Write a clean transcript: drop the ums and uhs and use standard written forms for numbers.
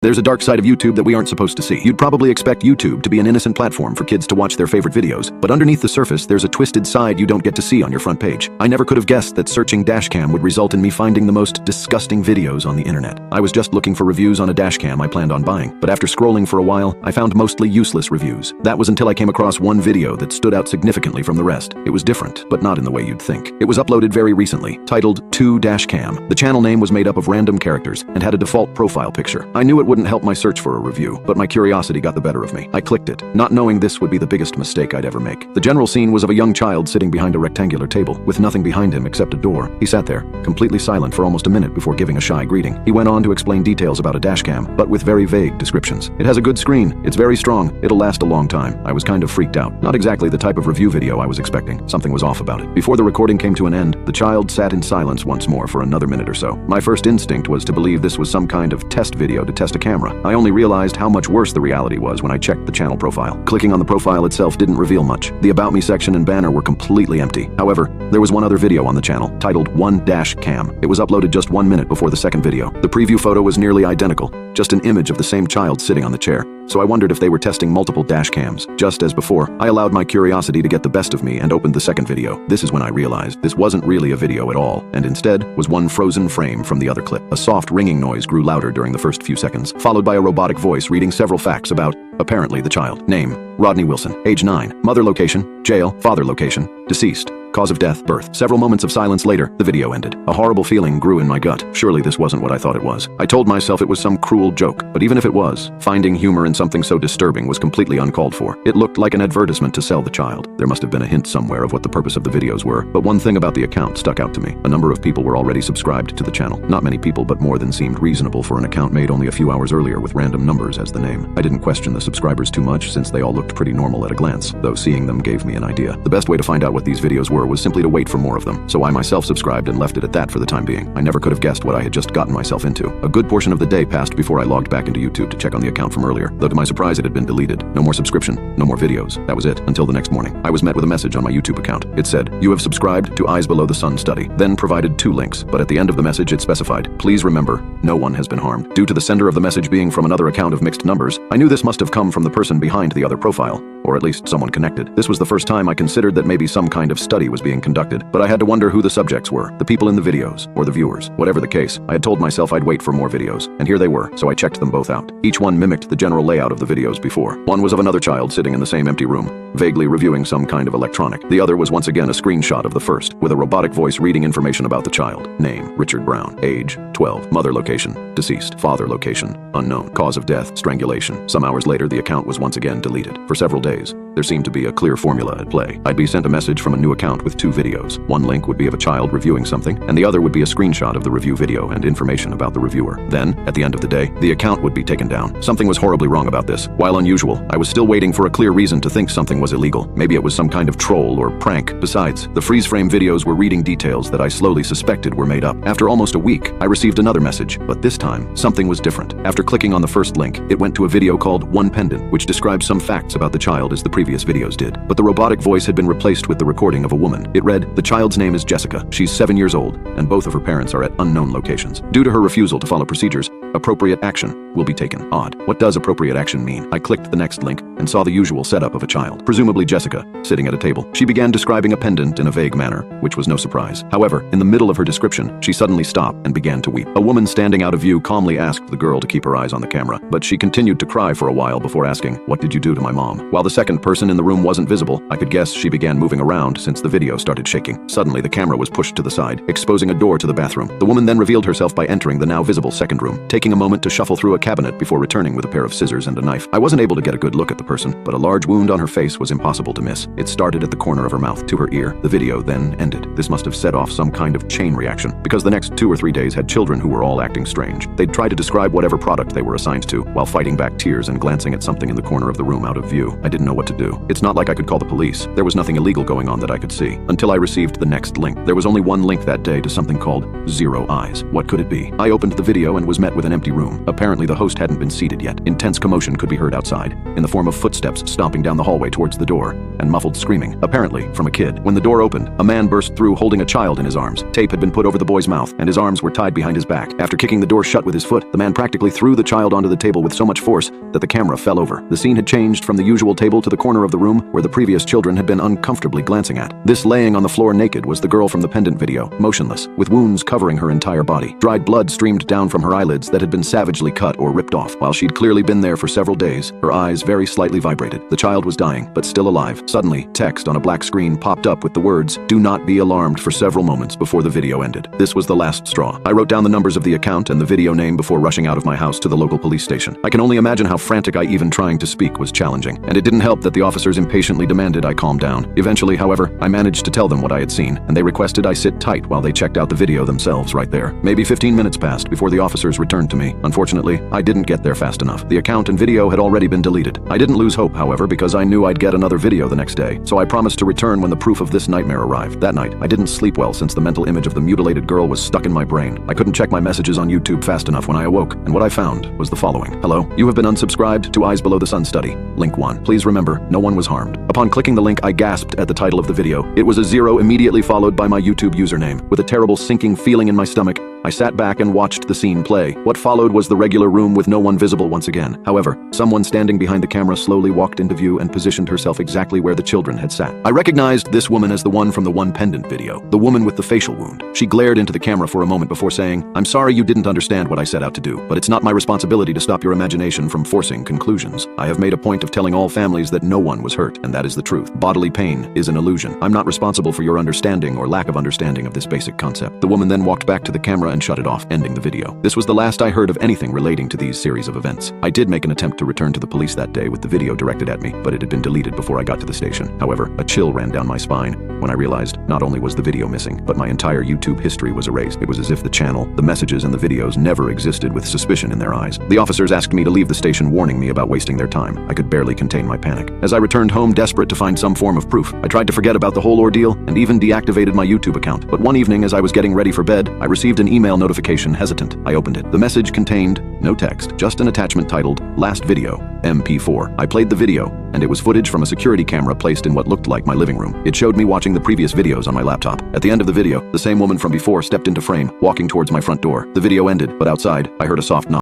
There's a dark side of YouTube that we aren't supposed to see. You'd probably expect YouTube to be an innocent platform for kids to watch their favorite videos, but underneath the surface, there's a twisted side you don't get to see on your front page. I never could have guessed that searching dashcam would result in me finding the most disgusting videos on the internet. I was just looking for reviews on a dashcam I planned on buying, but after scrolling for a while, I found mostly useless reviews. That was until I came across one video that stood out significantly from the rest. It was different, but not in the way you'd think. It was uploaded very recently, titled 2-Dashcam. The channel name was made up of random characters and had a default profile picture. I knew it wouldn't help my search for a review, but my curiosity got the better of me. I clicked it, not knowing this would be the biggest mistake I'd ever make. The general scene was of a young child sitting behind a rectangular table, with nothing behind him except a door. He sat there, completely silent for almost a minute before giving a shy greeting. He went on to explain details about a dashcam, but with very vague descriptions. It has a good screen, it's very strong, it'll last a long time. I was kind of freaked out. Not exactly the type of review video I was expecting. Something was off about it. Before the recording came to an end, the child sat in silence once more for another minute or so. My first instinct was to believe this was some kind of test video to test a camera. I only realized how much worse the reality was when I checked the channel profile. Clicking on the profile itself didn't reveal much. The About Me section and banner were completely empty. However, there was one other video on the channel, titled 1-Cam. It was uploaded just 1 minute before the second video. The preview photo was nearly identical, just an image of the same child sitting on the chair. So I wondered if they were testing multiple dash cams. Just as before, I allowed my curiosity to get the best of me and opened the second video. This is when I realized this wasn't really a video at all, and instead was one frozen frame from the other clip. A soft ringing noise grew louder during the first few seconds, followed by a robotic voice reading several facts about, apparently, the child. Name, Rodney Wilson. Age 9. Mother location, jail. Father location, deceased. Cause of death, birth. Several moments of silence later, the video ended. A horrible feeling grew in my gut. Surely this wasn't what I thought it was. I told myself it was some cruel joke, but even if it was, finding humor in something so disturbing was completely uncalled for. It looked like an advertisement to sell the child. There must have been a hint somewhere of what the purpose of the videos were, but one thing about the account stuck out to me. A number of people were already subscribed to the channel. Not many people, but more than seemed reasonable for an account made only a few hours earlier with random numbers as the name. I didn't question the subscribers too much since they all looked pretty normal at a glance, though seeing them gave me an idea. The best way to find out what these videos were was simply to wait for more of them, so I myself subscribed and left it at that for the time being. I never could have guessed what I had just gotten myself into. A good portion of the day passed before I logged back into YouTube to check on the account from earlier, though to my surprise it had been deleted. No more subscription, no more videos. That was it, until the next morning. I was met with a message on my YouTube account. It said, "You have subscribed to Eyes Below the Sun study," then provided 2 links, but at the end of the message it specified, "Please remember, no one has been harmed." Due to the sender of the message being from another account of mixed numbers, I knew this must have come from the person behind the other profile, or at least someone connected. This was the first time I considered that maybe some kind of study was being conducted, but I had to wonder who the subjects were, the people in the videos, or the viewers. Whatever the case, I had told myself I'd wait for more videos, and here they were, so I checked them both out. Each one mimicked the general layout of the videos before. One was of another child sitting in the same empty room, vaguely reviewing some kind of electronic. The other was once again a screenshot of the first, with a robotic voice reading information about the child. Name, Richard Brown. Age, 12. Mother location, deceased. Father location, unknown. Cause of death, strangulation. Some hours later, the account was once again deleted. For several days, there seemed to be a clear formula at play. I'd be sent a message from a new account with 2 videos. One link would be of a child reviewing something, and the other would be a screenshot of the review video and information about the reviewer. Then, at the end of the day, the account would be taken down. Something was horribly wrong about this. While unusual, I was still waiting for a clear reason to think something was illegal. Maybe it was some kind of troll or prank. Besides, the freeze-frame videos were reading details that I slowly suspected were made up. After almost a week, I received another message, but this time, something was different. After clicking on the first link, it went to a video called One Pendant, which describes some facts about the child as the previous videos did. But the robotic voice had been replaced with the recording of a woman. It read, "The child's name is Jessica. She's 7 years old, and both of her parents are at unknown locations. Due to her refusal to follow procedures, appropriate action will be taken." Odd. What does appropriate action mean? I clicked the next link and saw the usual setup of a child, presumably Jessica, sitting at a table. She began describing a pendant in a vague manner, which was no surprise. However, in the middle of her description, she suddenly stopped and began to weep. A woman standing out of view calmly asked the girl to keep her eyes on the camera, but she continued to cry for a while before asking, "What did you do to my mom?" While the second person in the room wasn't visible, I could guess she began moving around since the video started shaking. Suddenly, the camera was pushed to the side, exposing a door to the bathroom. The woman then revealed herself by entering the now visible second room, taking a moment to shuffle through a cabinet before returning with a pair of scissors and a knife. I wasn't able to get a good look at the person, but a large wound on her face was impossible to miss. It started at the corner of her mouth to her ear. The video then ended. This must have set off some kind of chain reaction, because the next 2 or 3 days had children who were all acting strange. They'd try to describe whatever product they were assigned to, while fighting back tears and glancing at something in the corner of the room out of view. I didn't know what to do. It's not like I could call the police. There was nothing illegal going on that I could see, until I received the next link. There was only one link that day to something called Zero Eyes. What could it be? I opened the video and was met with an an empty room. Apparently, the host hadn't been seated yet. Intense commotion could be heard outside, in the form of footsteps stomping down the hallway towards the door, and muffled screaming, apparently from a kid. When the door opened, a man burst through holding a child in his arms. Tape had been put over the boy's mouth, and his arms were tied behind his back. After kicking the door shut with his foot, the man practically threw the child onto the table with so much force that the camera fell over. The scene had changed from the usual table to the corner of the room where the previous children had been uncomfortably glancing at. This laying on the floor naked was the girl from the pendant video, motionless, with wounds covering her entire body. Dried blood streamed down from her eyelids that had been savagely cut or ripped off. While she'd clearly been there for several days, her eyes very slightly vibrated. The child was dying, but still alive. Suddenly, text on a black screen popped up with the words, "Do not be alarmed," for several moments before the video ended. This was the last straw. I wrote down the numbers of the account and the video name before rushing out of my house to the local police station. I can only imagine how frantic even trying to speak was challenging, and it didn't help that the officers impatiently demanded I calm down. Eventually, however, I managed to tell them what I had seen, and they requested I sit tight while they checked out the video themselves right there. Maybe 15 minutes passed before the officers returned to me. Unfortunately, I didn't get there fast enough. The account and video had already been deleted. I didn't lose hope, however, because I knew I'd get another video the next day, so I promised to return when the proof of this nightmare arrived. That night, I didn't sleep well since the mental image of the mutilated girl was stuck in my brain. I couldn't check my messages on YouTube fast enough when I awoke, and what I found was the following. Hello, you have been unsubscribed to Eyes Below the Sun study. Link 1. Please remember, no one was harmed. Upon clicking the link, I gasped at the title of the video. It was a 0 immediately followed by my YouTube username. With a terrible sinking feeling in my stomach, I sat back and watched the scene play. What followed was the regular room with no one visible once again. However, someone standing behind the camera slowly walked into view and positioned herself exactly where the children had sat. I recognized this woman as the one from the one pendant video, the woman with the facial wound. She glared into the camera for a moment before saying, "I'm sorry you didn't understand what I set out to do, but it's not my responsibility to stop your imagination from forcing conclusions. I have made a point of telling all families that no one was hurt, and that is the truth. Bodily pain is an illusion. I'm not responsible for your understanding or lack of understanding of this basic concept." The woman then walked back to the camera and shut it off, ending the video. This was the last I heard of anything relating to these series of events. I did make an attempt to return to the police that day with the video directed at me, but it had been deleted before I got to the station. However, a chill ran down my spine when I realized not only was the video missing, but my entire YouTube history was erased. It was as if the channel, the messages, and the videos never existed with suspicion in their eyes. The officers asked me to leave the station, warning me about wasting their time. I could barely contain my panic. As I returned home desperate to find some form of proof, I tried to forget about the whole ordeal and even deactivated my YouTube account. But one evening as I was getting ready for bed, I received an email notification. Hesitant, I opened it. The message contained no text, just an attachment titled Last Video, MP4. I played the video, and it was footage from a security camera placed in what looked like my living room. It showed me watching the previous videos on my laptop. At the end of the video, the same woman from before stepped into frame, walking towards my front door. The video ended, but outside, I heard a soft knock.